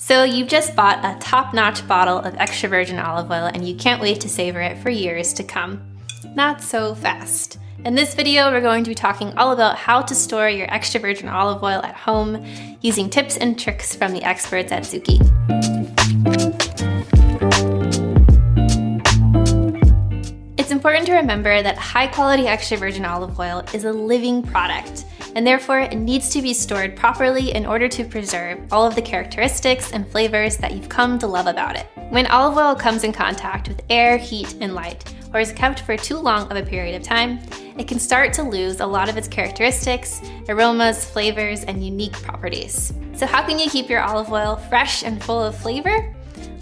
So you've just bought a top-notch bottle of extra virgin olive oil and you can't wait to savor it for years to come. Not so fast. In this video, we're going to be talking all about how to store your extra virgin olive oil at home using tips and tricks from the experts at Zucchi. It's important to remember that high-quality extra virgin olive oil is a living product, and therefore it needs to be stored properly in order to preserve all of the characteristics and flavors that you've come to love about it. When olive oil comes in contact with air, heat, and light, or is kept for too long of a period of time, it can start to lose a lot of its characteristics, aromas, flavors, and unique properties. So how can you keep your olive oil fresh and full of flavor?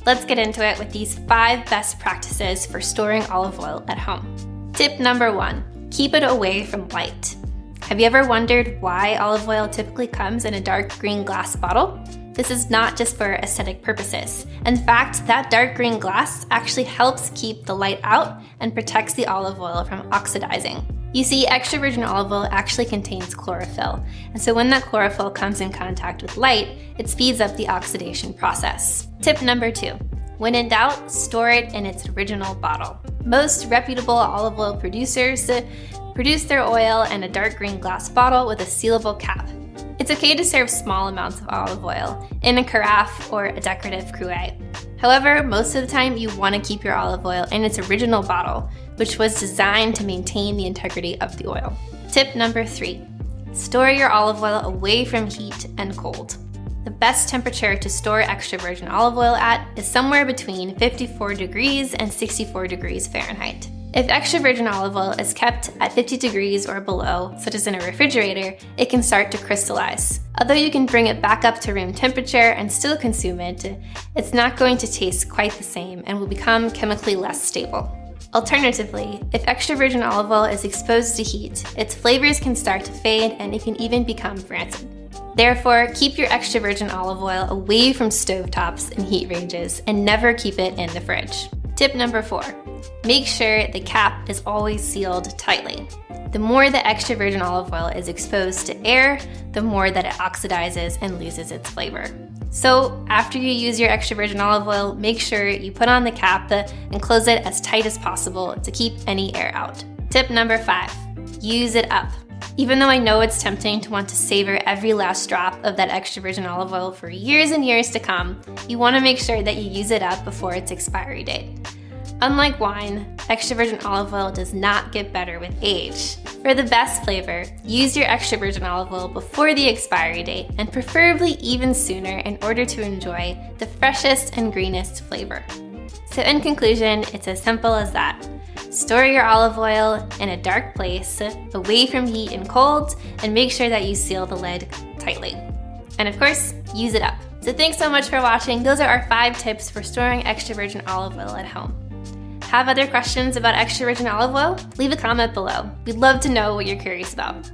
Let's get into it with these 5 best practices for storing olive oil at home. Tip number 1, keep it away from light. Have you ever wondered why olive oil typically comes in a dark green glass bottle? This is not just for aesthetic purposes. In fact, that dark green glass actually helps keep the light out and protects the olive oil from oxidizing. You see, extra virgin olive oil actually contains chlorophyll, and so when that chlorophyll comes in contact with light, it speeds up the oxidation process. Tip number 2, when in doubt, store it in its original bottle. Most reputable olive oil producers produce their oil in a dark green glass bottle with a sealable cap. It's okay to serve small amounts of olive oil in a carafe or a decorative cruet. However, most of the time you want to keep your olive oil in its original bottle, which was designed to maintain the integrity of the oil. Tip number 3, store your olive oil away from heat and cold. The best temperature to store extra virgin olive oil at is somewhere between 54 degrees and 64 degrees Fahrenheit. If extra virgin olive oil is kept at 50 degrees or below, such as in a refrigerator, it can start to crystallize. Although you can bring it back up to room temperature and still consume it, it's not going to taste quite the same and will become chemically less stable. Alternatively, if extra virgin olive oil is exposed to heat, its flavors can start to fade and it can even become rancid. Therefore, keep your extra virgin olive oil away from stovetops and heat ranges and never keep it in the fridge. Tip number 4, make sure the cap is always sealed tightly. The more the extra virgin olive oil is exposed to air, the more that it oxidizes and loses its flavor. So after you use your extra virgin olive oil, make sure you put on the cap and close it as tight as possible to keep any air out. Tip number 5, use it up. Even though I know it's tempting to want to savor every last drop of that extra virgin olive oil for years and years to come, you want to make sure that you use it up before its expiry date. Unlike wine, extra virgin olive oil does not get better with age. For the best flavor, use your extra virgin olive oil before the expiry date and preferably even sooner in order to enjoy the freshest and greenest flavor. So in conclusion, it's as simple as that. Store your olive oil in a dark place, away from heat and cold, and make sure that you seal the lid tightly. And of course, use it up. So thanks so much for watching. Those are our 5 tips for storing extra virgin olive oil at home. Have other questions about extra virgin olive oil? Leave a comment below. We'd love to know what you're curious about.